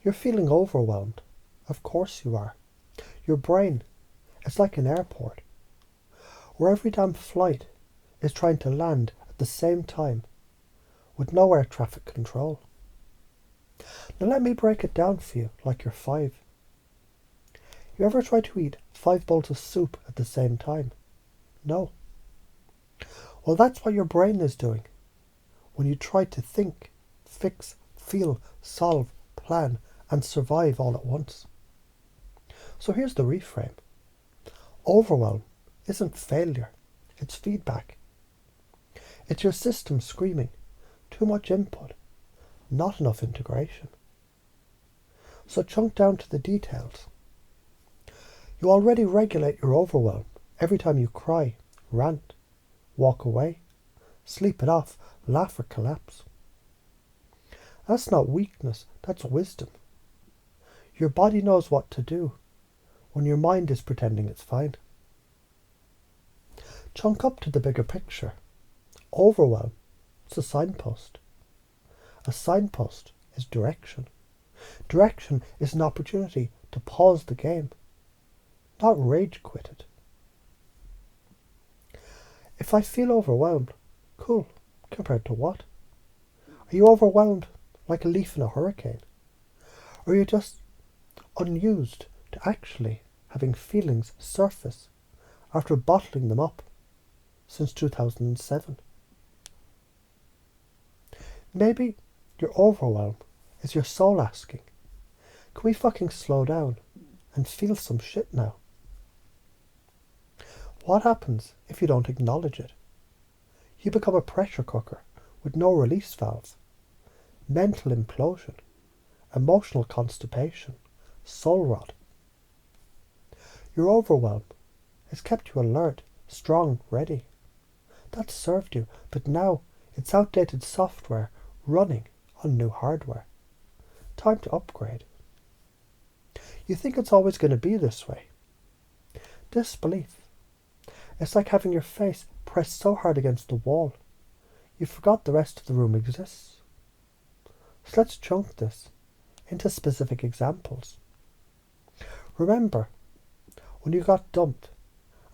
You're feeling overwhelmed. Of course you are. Your brain is like an airport, where every damn flight is trying to land at the same time, with no air traffic control. Now let me break it down for you like you're 5. You ever try to eat 5 bowls of soup at the same time? No. Well, that's what your brain is doing when you try to think, fix, feel, solve, plan, and survive all at once. So here's the reframe. Overwhelm isn't failure, it's feedback. It's your system screaming, too much input, not enough integration. So chunk down to the details. You already regulate your overwhelm every time you cry, rant, walk away, sleep it off, laugh or collapse. That's not weakness, that's wisdom. Your body knows what to do when your mind is pretending it's fine. Chunk up to the bigger picture. Overwhelm is a signpost. A signpost is direction. Direction is an opportunity to pause the game, not rage quit it. If I feel overwhelmed, cool, compared to what? Are you overwhelmed like a leaf in a hurricane? Or are you just unused to actually having feelings surface after bottling them up since 2007? Maybe your overwhelm is your soul asking, can we fucking slow down and feel some shit now? What happens if you don't acknowledge it? You become a pressure cooker with no release valve. Mental implosion, emotional constipation, soul rot. Your overwhelm has kept you alert, strong, ready. That served you, but now it's outdated software running on new hardware. Time to upgrade. You think it's always going to be this way. Disbelief. It's like having your face pressed so hard against the wall, you forgot the rest of the room exists. So let's chunk this into specific examples. Remember when you got dumped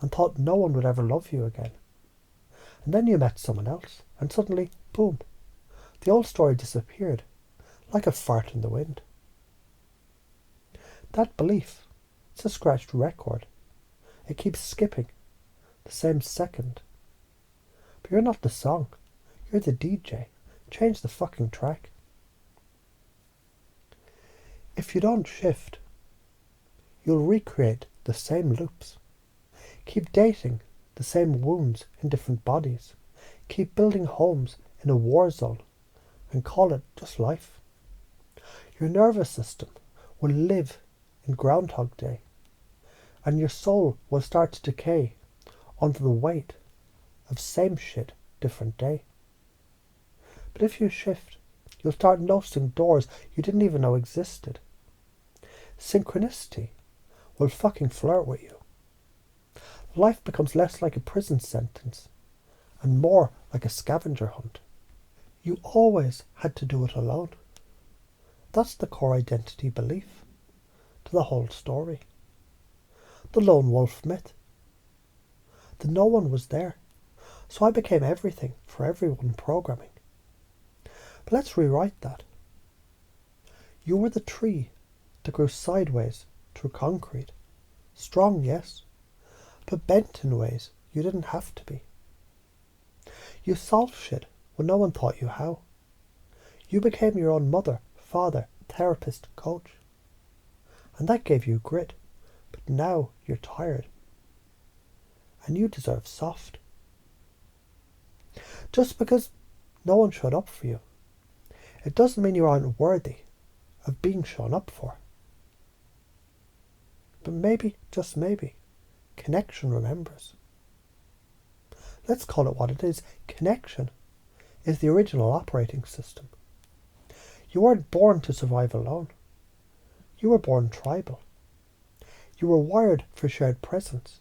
and thought no one would ever love you again. And then you met someone else and suddenly, boom, the old story disappeared like a fart in the wind. That belief, it's a scratched record. It keeps skipping the same second. But you're not the song. You're the DJ. Change the fucking track. If you don't shift, you'll recreate the same loops. Keep dating the same wounds in different bodies. Keep building homes in a war zone and call it just life. Your nervous system will live in Groundhog Day, and your soul will start to decay under the weight of same shit, different day. But if you shift, you'll start noticing doors you didn't even know existed. Synchronicity will fucking flirt with you. Life becomes less like a prison sentence and more like a scavenger hunt. You always had to do it alone. That's the core identity belief to the whole story. The lone wolf myth. The no one was there, so I became everything for everyone programming. But let's rewrite that. You were the tree that grew sideways through concrete. Strong, yes, but bent in ways you didn't have to be. You solved shit when no one taught you how. You became your own mother, father, therapist, coach. And that gave you grit, but now you're tired. And you deserve soft. Just because no one showed up for you, it doesn't mean you aren't worthy of being shown up for. But maybe, just maybe, connection remembers. Let's call it what it is. Connection is the original operating system. You weren't born to survive alone. You were born tribal. You were wired for shared presence,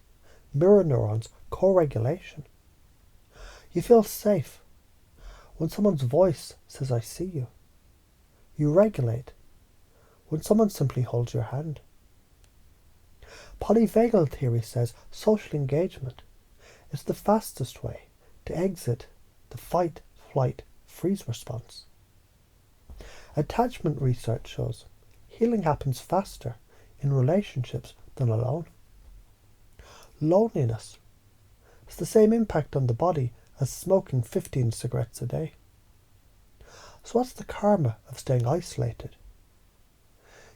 mirror neurons, co-regulation. You feel safe when someone's voice says, I see you. You regulate when someone simply holds your hand. Polyvagal theory says social engagement is the fastest way to exit the fight, flight, freeze response. Attachment research shows healing happens faster in relationships than alone. Loneliness has the same impact on the body as smoking 15 cigarettes a day. So what's the karma of staying isolated?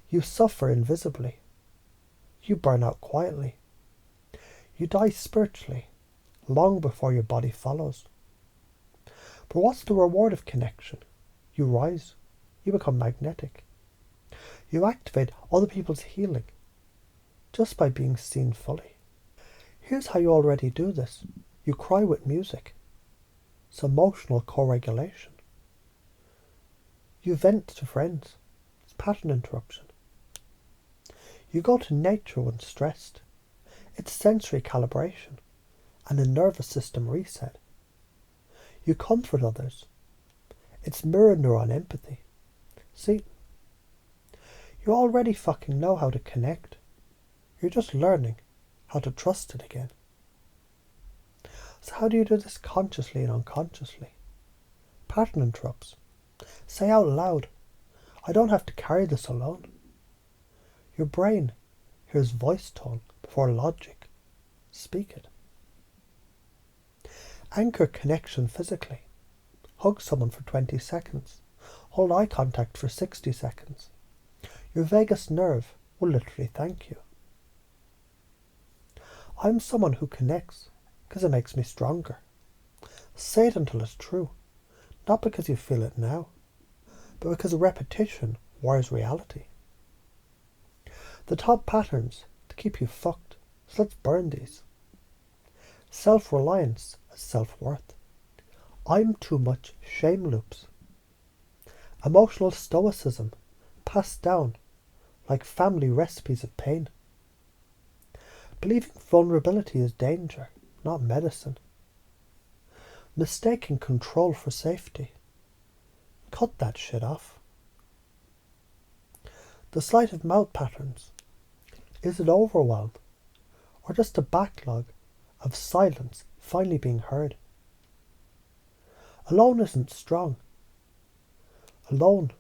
You suffer invisibly. You burn out quietly. You die spiritually, long before your body follows. But what's the reward of connection? You rise. You become magnetic. You activate other people's healing just by being seen fully. Here's how you already do this. You cry with music. It's emotional co-regulation. You vent to friends. It's pattern interruption. You go to nature when stressed. It's sensory calibration and a nervous system reset. You comfort others. It's mirror neuron empathy. See, you already fucking know how to connect. You're just learning how to trust it again. So how do you do this consciously and unconsciously? Pattern interrupts. Say out loud, I don't have to carry this alone. Your brain hears voice tone before logic. Speak it. Anchor connection physically. Hug someone for 20 seconds. Hold eye contact for 60 seconds. Your vagus nerve will literally thank you. I'm someone who connects because it makes me stronger. Say it until it's true. Not because you feel it now, but because repetition wires reality. The top patterns to keep you fucked, so let's burn these. Self-reliance as self-worth. I'm too much shame loops. Emotional stoicism passed down like family recipes of pain. Believing vulnerability is danger, not medicine. Mistaking control for safety. Cut that shit off. The sleight of mouth patterns. Is it overwhelm or just a backlog of silence finally being heard? Alone isn't strong. Alone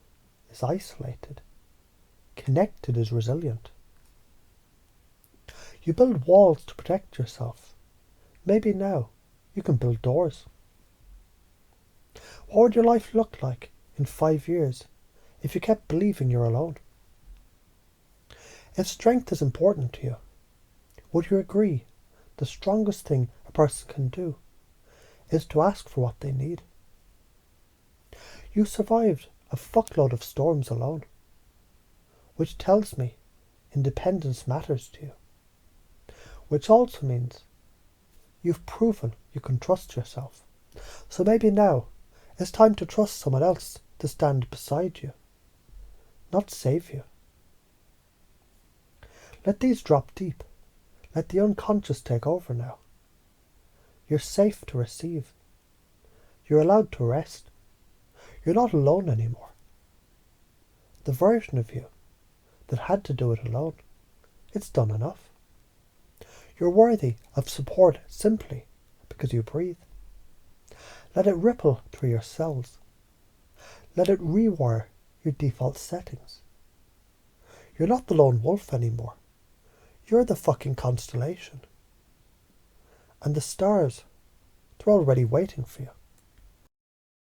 is isolated. Connected is resilient. You build walls to protect yourself. Maybe now you can build doors. What would your life look like in 5 years if you kept believing you're alone? If strength is important to you, would you agree the strongest thing a person can do is to ask for what they need? You survived a fuckload of storms alone, which tells me independence matters to you, which also means you've proven you can trust yourself. So maybe now it's time to trust someone else to stand beside you, not save you. Let these drop deep. Let the unconscious take over now. You're safe to receive. You're allowed to rest. You're not alone anymore. The version of you that had to do it alone, it's done enough. You're worthy of support simply because you breathe. Let it ripple through your cells. Let it rewire your default settings. You're not the lone wolf anymore. You're the fucking constellation. And the stars, they're already waiting for you.